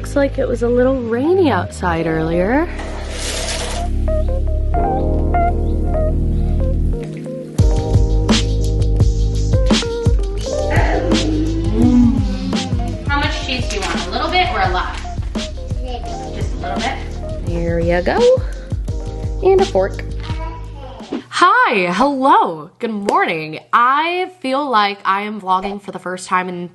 looks like it was a little rainy outside earlier. How much cheese do you want? A little bit or a lot? Just a little bit. There you go. And a fork. Hi, hello, good morning. I feel like I am vlogging for the first time in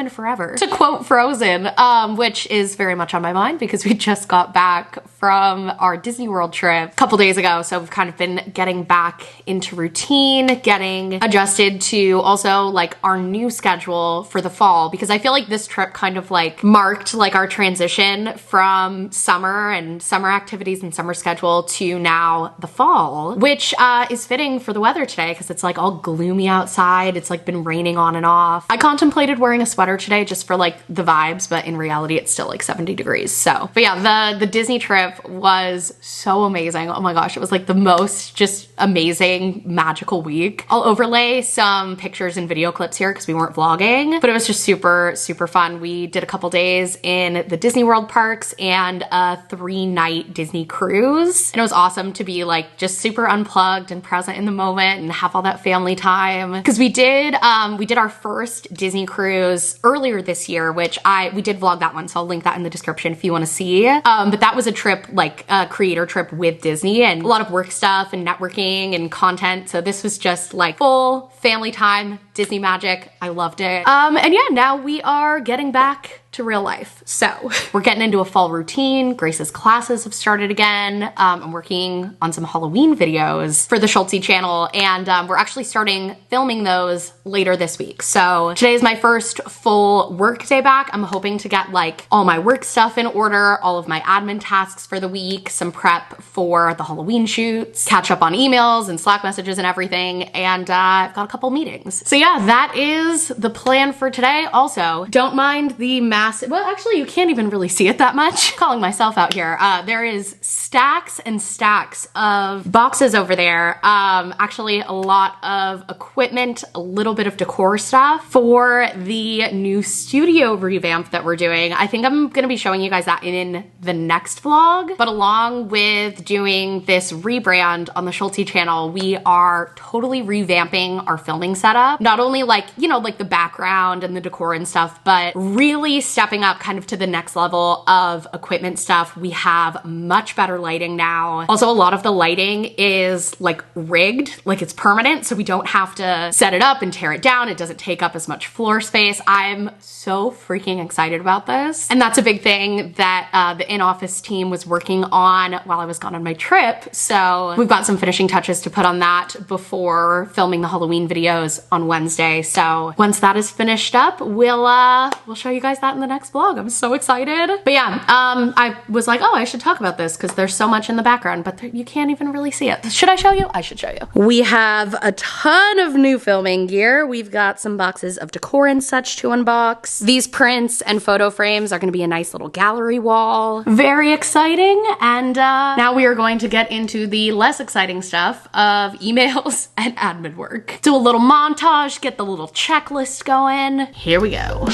forever. To quote Frozen, which is very much on my mind because we just got back from our Disney World trip a couple days ago. So we've kind of been getting back into routine, getting adjusted to also like our new schedule for the fall, because I feel like this trip kind of like marked like our transition from summer and summer activities and summer schedule to now the fall, which is fitting for the weather today because it's like all gloomy outside. It's like been raining on and off. I contemplated wearing a sweater today just for like the vibes, but in reality it's still like 70 degrees. So, but yeah, the Disney trip was so amazing. Oh my gosh, it was like the most just amazing magical week. I'll overlay some pictures and video clips here because we weren't vlogging, but it was just super, super fun. We did a couple days in the Disney World parks and a 3-night Disney cruise. And it was awesome to be like just super unplugged and present in the moment and have all that family time. Because we did our first Disney cruise earlier this year, which we did vlog that one, so I'll link that in the description if you want to see. But that was a trip, like a creator trip with Disney, and a lot of work stuff and networking and content. So this was just like full family time, Disney magic. I loved it. And yeah, now we are getting back to real life. So we're getting into a fall routine. Grace's classes have started again. I'm working on some Halloween videos for the Schultzzie channel, and we're actually starting filming those later this week. So today is my first full work day back. I'm hoping to get like all my work stuff in order, all of my admin tasks for the week, some prep for the Halloween shoots, catch up on emails and Slack messages and everything, and I've got a couple meetings. So yeah, that is the plan for today. Also, don't mind the massive, well, actually you can't even really see it that much. Calling myself out here. There is stacks and stacks of boxes over there. Actually a lot of equipment, a little bit of decor stuff for the new studio revamp that we're doing. I think I'm gonna be showing you guys that in the next vlog, but along with doing this rebrand on the Schultzzie channel, we are totally revamping our filming setup. Not only like, you know, like the background and the decor and stuff, but really stepping up kind of to the next level of equipment stuff. We have much better lighting now. Also, a lot of the lighting is like rigged, like it's permanent, so we don't have to set it up and tear it down. It doesn't take up as much floor space. I'm so freaking excited about this. And that's a big thing that the in-office team was working on while I was gone on my trip. So we've got some finishing touches to put on that before filming the Halloween videos on Wednesday. So once that is finished up, we'll show you guys that in the next vlog. I'm so excited. But yeah, I was like, oh, I should talk about this because there's so much in the background, but you can't even really see it. Should I show you? I should show you. We have a ton of new filming gear. We've got some boxes of decor and such to unbox. These prints and photo frames are gonna be a nice little gallery wall. Very exciting. And now we are going to get into the less exciting stuff of emails and admin work. Do a little montage, get the little checklist going. Here we go.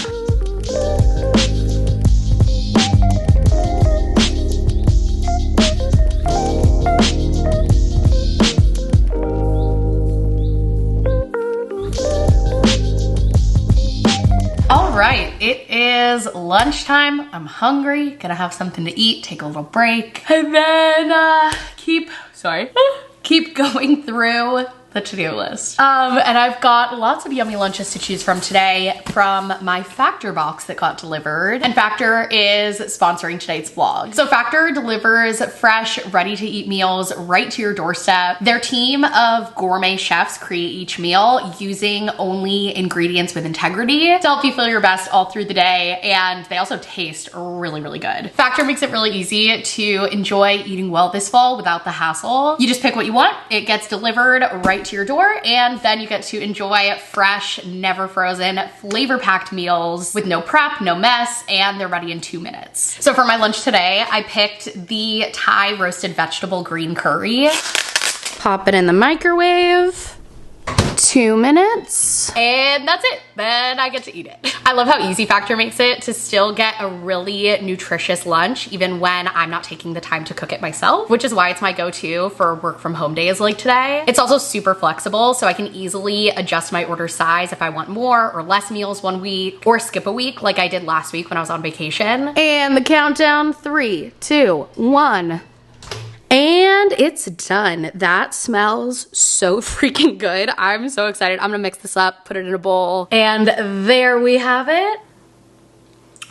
All right, it is lunchtime. I'm hungry, gonna have something to eat, take a little break, and then keep going through the to-do list. And I've got lots of yummy lunches to choose from today from my Factor box that got delivered. And Factor is sponsoring today's vlog. So Factor delivers fresh, ready-to-eat meals right to your doorstep. Their team of gourmet chefs create each meal using only ingredients with integrity to help you feel your best all through the day. And they also taste really, really good. Factor makes it really easy to enjoy eating well this fall without the hassle. You just pick what you want, it gets delivered right to your door, and then you get to enjoy fresh, never frozen, flavor-packed meals with no prep, no mess, and they're ready in 2 minutes. So for my lunch today, I picked the Thai roasted vegetable green curry. Pop it in the microwave. 2 minutes, and that's it. Then I get to eat it. I love how easy Factor makes it to still get a really nutritious lunch even when I'm not taking the time to cook it myself, which is why it's my go-to for work from home days like today. It's also super flexible, so I can easily adjust my order size if I want more or less meals one week, or skip a week like I did last week when I was on vacation. And the countdown, 3, 2, 1. And it's done. That smells so freaking good. I'm so excited. I'm gonna mix this up, put it in a bowl, and there we have it.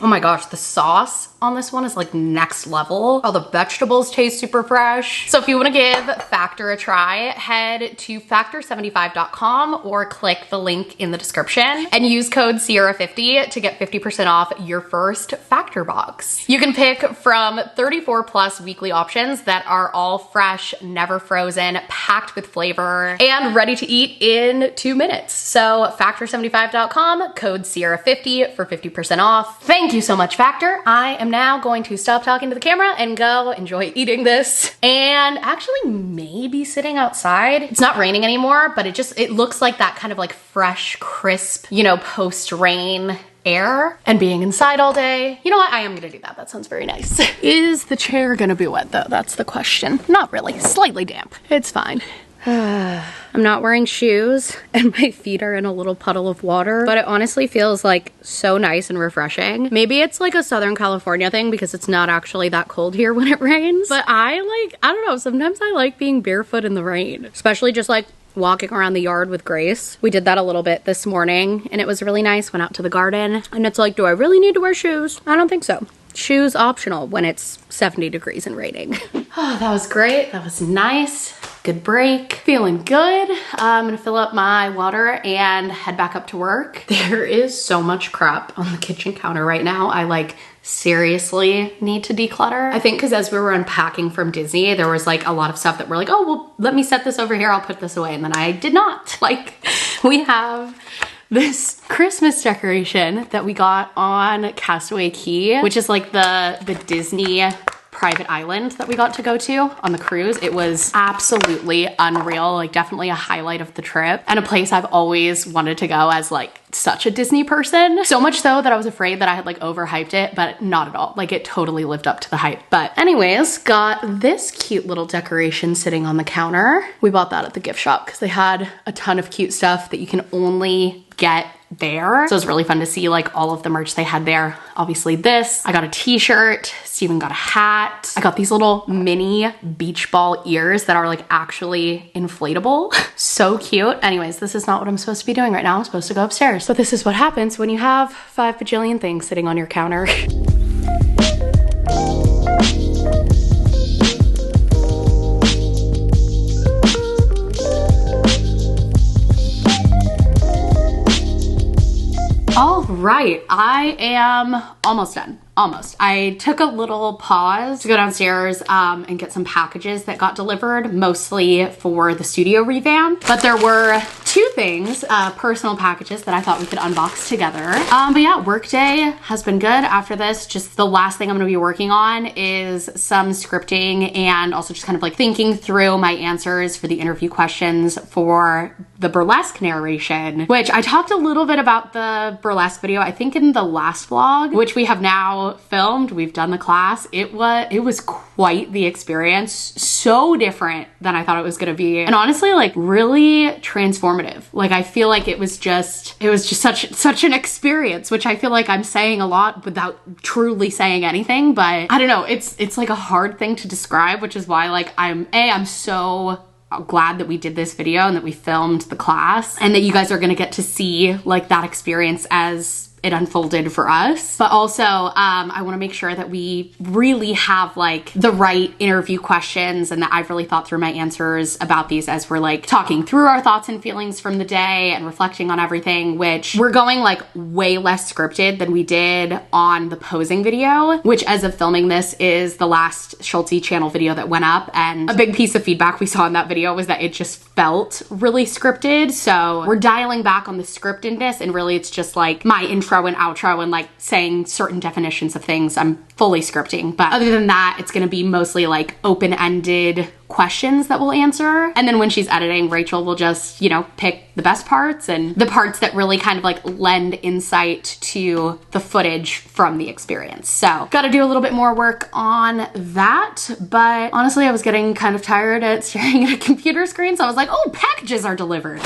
Oh my gosh, the sauce on this one is like next level. All the vegetables taste super fresh. So if you wanna give Factor a try, head to factor75.com or click the link in the description and use code Sierra50 to get 50% off your first Factor box. You can pick from 34 plus weekly options that are all fresh, never frozen, packed with flavor, and ready to eat in 2 minutes. So factor75.com, code Sierra50 for 50% off. Thank you so much, Factor. I am now going to stop talking to the camera and go enjoy eating this, and actually maybe sitting outside. It's not raining anymore, but it looks like that kind of like fresh, crisp, you know, post-rain air, and being inside all day. You know what? I am gonna do that. That sounds very nice. Is the chair gonna be wet though? That's the question. Not really. Slightly damp. It's fine. I'm not wearing shoes and my feet are in a little puddle of water, but it honestly feels like so nice and refreshing. Maybe it's like a Southern California thing because it's not actually that cold here when it rains, but I don't know, sometimes I like being barefoot in the rain, especially just like walking around the yard with Grace. We did that a little bit this morning and it was really nice. Went out to the garden and it's like, do I really need to wear shoes? I don't think so. Shoes optional when it's 70 degrees and raining. Oh, that was great. That was nice. Good break. Feeling good. I'm gonna fill up my water and head back up to work. There is so much crap on the kitchen counter right now. I like seriously need to declutter. I think because as we were unpacking from Disney, there was like a lot of stuff that we're like, oh, well, let me set this over here. I'll put this away. And then I did not. Like, we have this Christmas decoration that we got on Castaway Cay, which is like the Disney private island that we got to go to on the cruise. It was absolutely unreal, like definitely a highlight of the trip and a place I've always wanted to go as like such a Disney person. So much so that I was afraid that I had like overhyped it, but not at all. Like it totally lived up to the hype. But anyways, got this cute little decoration sitting on the counter. We bought that at the gift shop because they had a ton of cute stuff that you can only get there. So it was really fun to see like all of the merch they had there. Obviously this, I got a t-shirt, Steven got a hat. I got these little mini beach ball ears that are like actually inflatable. So cute. Anyways, this is not what I'm supposed to be doing right now. I'm supposed to go upstairs. But this is what happens when you have 5 bajillion things sitting on your counter. All right, I am almost done. Almost. I took a little pause to go downstairs and get some packages that got delivered, mostly for the studio revamp. But there were 2 things, personal packages that I thought we could unbox together. But yeah, workday has been good. After this, just the last thing I'm gonna be working on is some scripting and also just kind of like thinking through my answers for the interview questions for the burlesque narration, which I talked a little bit about the burlesque video, I think in the last vlog, which we have now filmed. We've done the class. It was quite the experience. So different than I thought it was gonna be. And honestly, like really transformative. Like I feel like it was just such an experience, which I feel like I'm saying a lot without truly saying anything, but I don't know. It's like a hard thing to describe, which is why like I'm so glad that we did this video and that we filmed the class and that you guys are gonna get to see like that experience as it unfolded for us. But also, I wanna make sure that we really have like the right interview questions and that I've really thought through my answers about these as we're like talking through our thoughts and feelings from the day and reflecting on everything, which we're going like way less scripted than we did on the posing video, which as of filming this is the last Schultzzie channel video that went up. And a big piece of feedback we saw in that video was that it just felt really scripted. So we're dialing back on the scriptedness and really it's just like my intro intro and outro and like saying certain definitions of things. I'm fully scripting, but other than that, it's gonna be mostly like open-ended questions that we'll answer. And then when she's editing, Rachel will just, you know, pick the best parts and the parts that really kind of like lend insight to the footage from the experience. So gotta do a little bit more work on that. But honestly, I was getting kind of tired at staring at a computer screen. So I was like, oh, packages are delivered.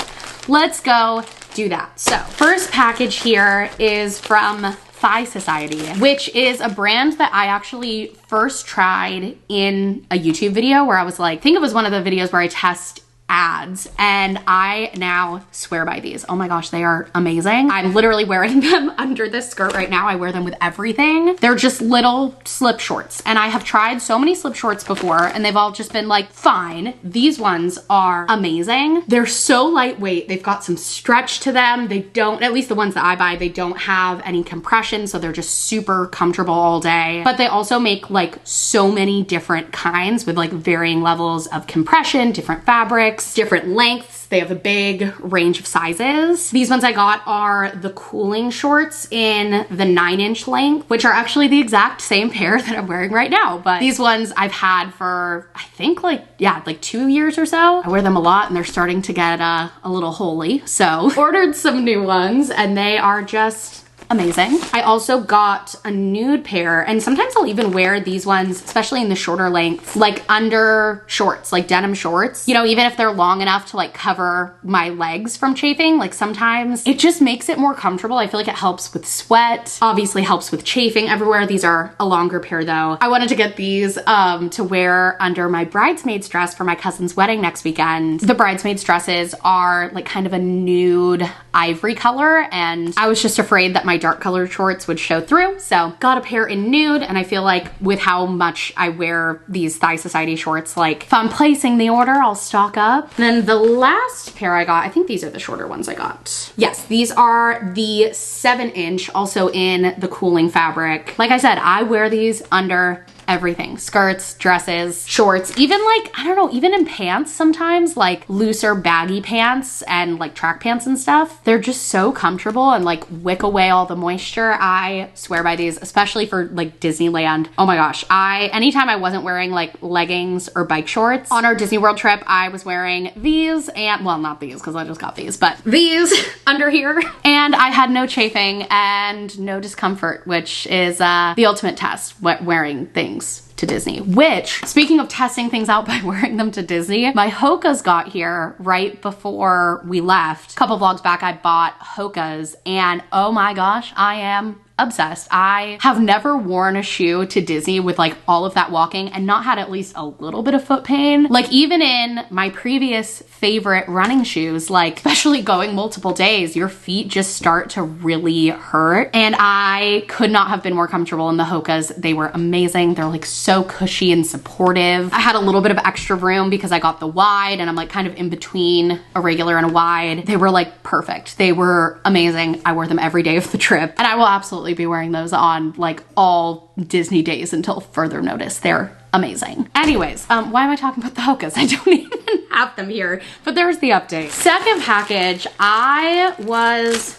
Let's go do that. So first package here is from Thigh Society, which is a brand that I actually first tried in a YouTube video where I was like, I think it was one of the videos where I test ads, and I now swear by these. Oh my gosh, they are amazing. I'm literally wearing them under this skirt right now. I wear them with everything. They're just little slip shorts, and I have tried so many slip shorts before and they've all just been like fine. These ones are amazing. They're so lightweight. They've got some stretch to them. They don't, at least the ones that I buy, they don't have any compression, so they're just super comfortable all day. But they also make like so many different kinds with like varying levels of compression, different fabrics, different lengths. They have a big range of sizes. These ones I got are the cooling shorts in the 9-inch length, which are actually the exact same pair that I'm wearing right now. But these ones I've had for, I think like 2 years or so. I wear them a lot and they're starting to get a little holy. So ordered some new ones and they are just amazing. I also got a nude pair, and sometimes I'll even wear these ones, especially in the shorter lengths, like under shorts, like denim shorts. You know, even if they're long enough to like cover my legs from chafing, like sometimes it just makes it more comfortable. I feel like it helps with sweat, obviously helps with chafing everywhere. These are a longer pair though. I wanted to get these to wear under my bridesmaid's dress for my cousin's wedding next weekend. The bridesmaid's dresses are like kind of a nude ivory color, and I was just afraid that my dark colored shorts would show through. So got a pair in nude, and I feel like with how much I wear these Thigh Society shorts, like if I'm placing the order, I'll stock up. And then the last pair I got, I think these are the shorter ones I got. Yes, these are the 7-inch, also in the cooling fabric. Like I said, I wear these under everything. Skirts, dresses, shorts, even like, I don't know, even in pants sometimes, like looser baggy pants and like track pants and stuff. They're just so comfortable and like wick away all the moisture. I swear by these, especially for like Disneyland. Oh my gosh. Anytime I wasn't wearing like leggings or bike shorts on our Disney World trip, I was wearing these and, well, not these because I just got these, but these under here. And I had no chafing and no discomfort, which is the ultimate test, wearing things to Disney. Which, speaking of testing things out by wearing them to Disney, my Hoka's got here right before we left. A couple vlogs back, I bought Hoka's, and oh my gosh, I am obsessed. I have never worn a shoe to Disney with like all of that walking and not had at least a little bit of foot pain. Like even in my previous favorite running shoes, like especially going multiple days, your feet just start to really hurt. And I could not have been more comfortable in the Hoka's. They were amazing. They're like so cushy and supportive. I had a little bit of extra room because I got the wide and I'm like kind of in between a regular and a wide. They were like perfect. They were amazing. I wore them every day of the trip, and I will absolutely be wearing those on like all Disney days until further notice. They're amazing. Anyways, why am I talking about the Hoka's? I don't even have them here, but there's the update. Second package, I was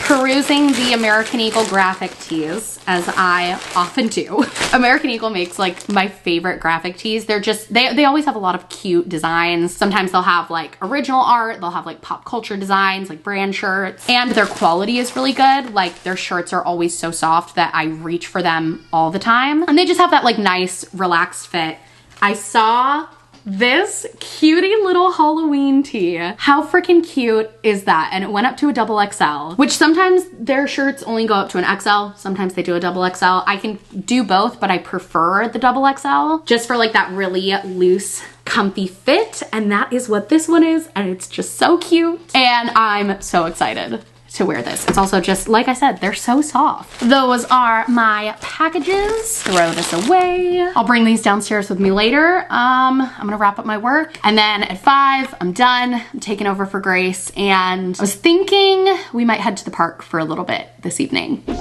perusing the American Eagle graphic tees, as I often do. American Eagle makes like my favorite graphic tees. They're just, they always have a lot of cute designs. Sometimes they'll have like original art, they'll have like pop culture designs, like brand shirts, and their quality is really good. Like their shirts are always so soft that I reach for them all the time. And they just have that like nice relaxed fit. I saw this cutie little Halloween tee. How freaking cute is that? And it went up to a XXL, which sometimes their shirts only go up to an XL. Sometimes they do a XXL. I can do both, but I prefer the XXL just for like that really loose, comfy fit. And that is what this one is. And it's just so cute. And I'm so excited to wear this. It's also just, like I said, they're so soft. Those are my packages. Throw this away. I'll bring these downstairs with me later. I'm gonna wrap up my work, and then at 5, I'm done. I'm taking over for Grace, and I was thinking we might head to the park for a little bit this evening. Woo!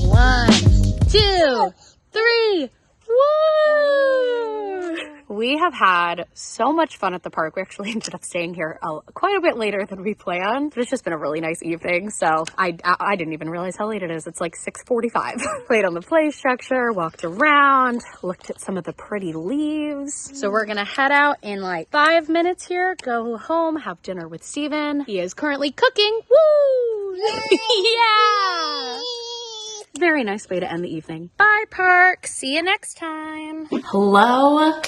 1, 2, 3, woo! we have had so much fun at the park. We actually ended up staying here quite a bit later than we planned. It's just been a really nice evening. So I didn't even realize how late it is. It's like 6:45. Played on the play structure, walked around, looked at some of the pretty leaves. So we're gonna head out in like 5 minutes here, go home, have dinner with Steven. He is currently cooking. Woo! Yeah! Very nice way to end the evening. Bye, park. See you next time. Hello.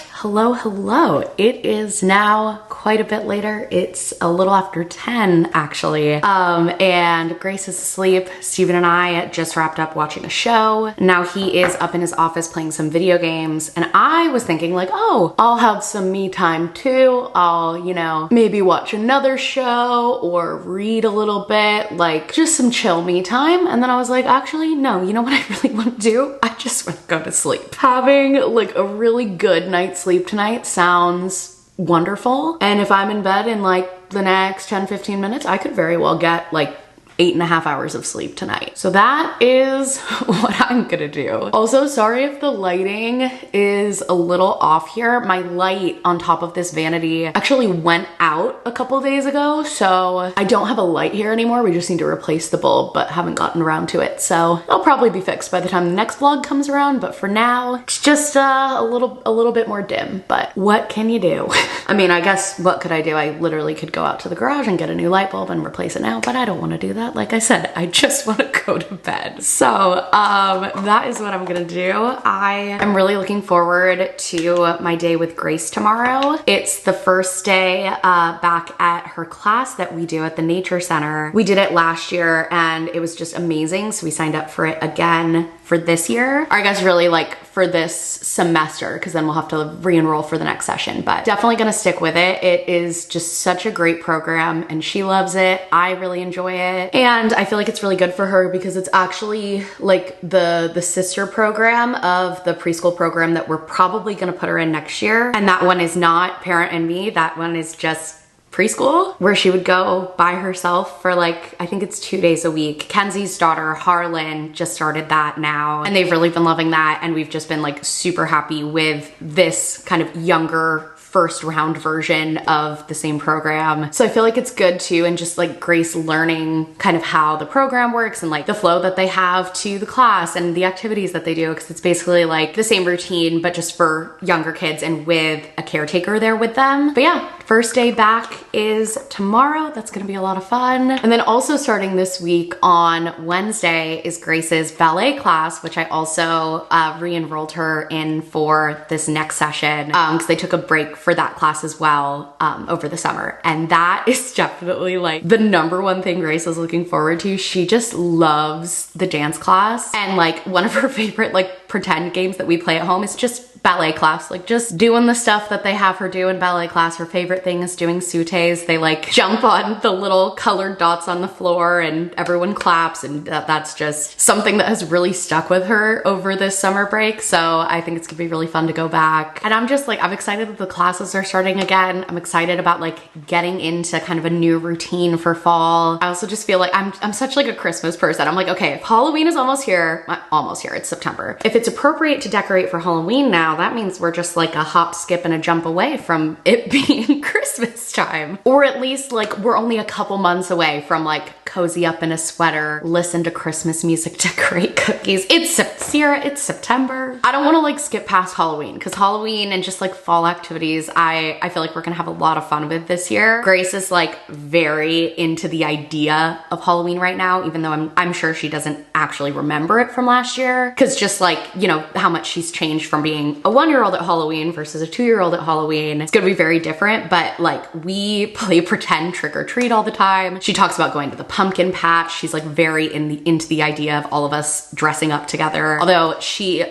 It is now quite a bit later. It's a little after 10, actually. And Grace is asleep. Steven and I just wrapped up watching a show. Now he is up in his office playing some video games. And I was thinking like, oh, I'll have some me time too. I'll, you know, maybe watch another show or read a little bit, like just some chill me time. And then I was like, actually, no, you know what I really want to do? I just want to go to sleep. Having like a really good night's sleep tonight sounds wonderful. And if I'm in bed in like the next 10-15 minutes, I could very well get like 8.5 hours of sleep tonight. So that is what I'm gonna do. Also, sorry if the lighting is a little off here. My light on top of this vanity actually went out a couple days ago, so I don't have a light here anymore. We just need to replace the bulb, but haven't gotten around to it. So it'll probably be fixed by the time the next vlog comes around, but for now, it's just a little bit more dim, but what can you do? I mean, I guess what could I do? I literally could go out to the garage and get a new light bulb and replace it now, but I don't want to do that. Like I said, I just want to go to bed. So that is what I'm gonna do. I am really looking forward to my day with Grace tomorrow. It's the first day back at her class that we do at the Nature Center. We did it last year and it was just amazing. So we signed up for it again for this year. Or I guess really like for this semester, because then we'll have to re-enroll for the next session, but definitely gonna stick with it. It is just such a great program and she loves it. I really enjoy it. And I feel like it's really good for her because it's actually like the sister program of the preschool program that we're probably gonna put her in next year. And that one is not Parent and Me. That one is just preschool, where she would go by herself for like, I think it's 2 days a week. Kenzie's daughter, Harlan, just started that now, and they've really been loving that. And we've just been like super happy with this kind of younger first round version of the same program. So I feel like it's good too, and just like Grace learning kind of how the program works and like the flow that they have to the class and the activities that they do, because it's basically like the same routine, but just for younger kids and with a caretaker there with them. But yeah, first day back is tomorrow. That's gonna be a lot of fun. And then also starting this week on Wednesday is Grace's ballet class, which I also re-enrolled her in for this next session because they took a break for that class as well over the summer. And that is definitely like the #1 thing Grace is looking forward to. She just loves the dance class. And like one of her favorite like pretend games that we play at home is just ballet class, like just doing the stuff that they have her do in ballet class. Her favorite thing is doing sautés. They like jump on the little colored dots on the floor and everyone claps, and that's just something that has really stuck with her over this summer break. So I think it's gonna be really fun to go back. And I'm just like, I'm excited that the classes are starting again. I'm excited about like getting into kind of a new routine for fall. I also just feel like I'm such like a Christmas person. I'm like, okay, if Halloween is almost here, it's September. If it's appropriate to decorate for Halloween now, that means we're just like a hop, skip, and a jump away from it being Christmas time. Or at least like we're only a couple months away from like cozy up in a sweater, listen to Christmas music, decorate cookies. Sierra, it's September. I don't want to like skip past Halloween, because Halloween and just like fall activities, I feel like we're gonna have a lot of fun with this year. Grace is like very into the idea of Halloween right now, even though I'm sure she doesn't actually remember it from last year, because just like, you know, how much she's changed from being a 1-year-old at Halloween versus a 2-year-old at Halloween. It's gonna be very different, but like we play pretend trick or treat all the time. She talks about going to the pumpkin patch. She's like very into the idea of all of us dressing up together. Although she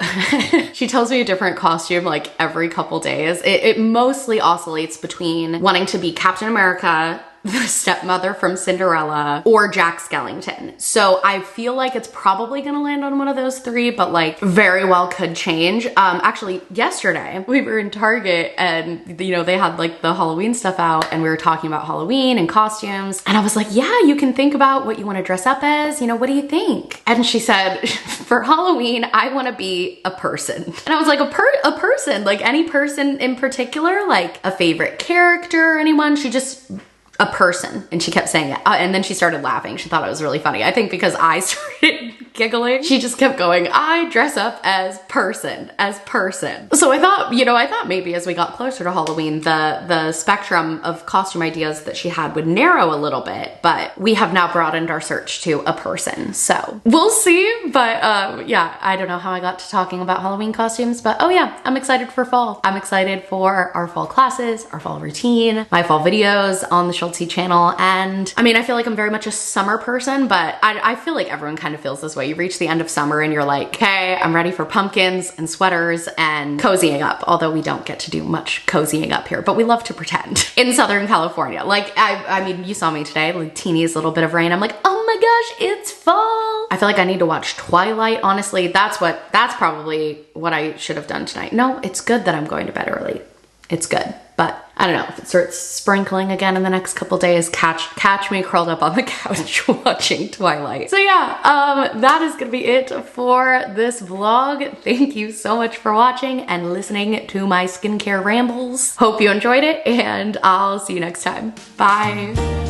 she tells me a different costume like every couple days. It mostly oscillates between wanting to be Captain America the stepmother from Cinderella or Jack Skellington. So I feel like it's probably gonna land on one of those three, but like very well could change. Actually, yesterday we were in Target and you know, they had like the Halloween stuff out and we were talking about Halloween and costumes. And I was like, yeah, you can think about what you want to dress up as. You know, what do you think? And she said, for Halloween, I want to be a person. And I was like, a person, like any person in particular, like a favorite character or anyone. She just, a person. And she kept saying it. And then she started laughing. She thought it was really funny. I think because I started giggling, she just kept going, I dress up as person, as person. So I thought, you know, maybe as we got closer to Halloween, the spectrum of costume ideas that she had would narrow a little bit, but we have now broadened our search to a person. So we'll see. But yeah, I don't know how I got to talking about Halloween costumes, but oh yeah, I'm excited for fall. I'm excited for our fall classes, our fall routine, my fall videos on the Schultzzie channel. And I mean, I feel like I'm very much a summer person, but I feel like everyone kind of feels this way. You reach the end of summer and you're like, okay, I'm ready for pumpkins and sweaters and cozying up. Although we don't get to do much cozying up here, but we love to pretend in Southern California. Like, I mean, you saw me today, like teeniest little bit of rain. I'm like, oh my gosh, it's fall. I feel like I need to watch Twilight. Honestly, that's probably what I should have done tonight. No, it's good that I'm going to bed early. It's good. But I don't know, if it starts sprinkling again in the next couple days, catch me curled up on the couch watching Twilight. So yeah, that is gonna be it for this vlog. Thank you so much for watching and listening to my skincare rambles. Hope you enjoyed it, and I'll see you next time. Bye.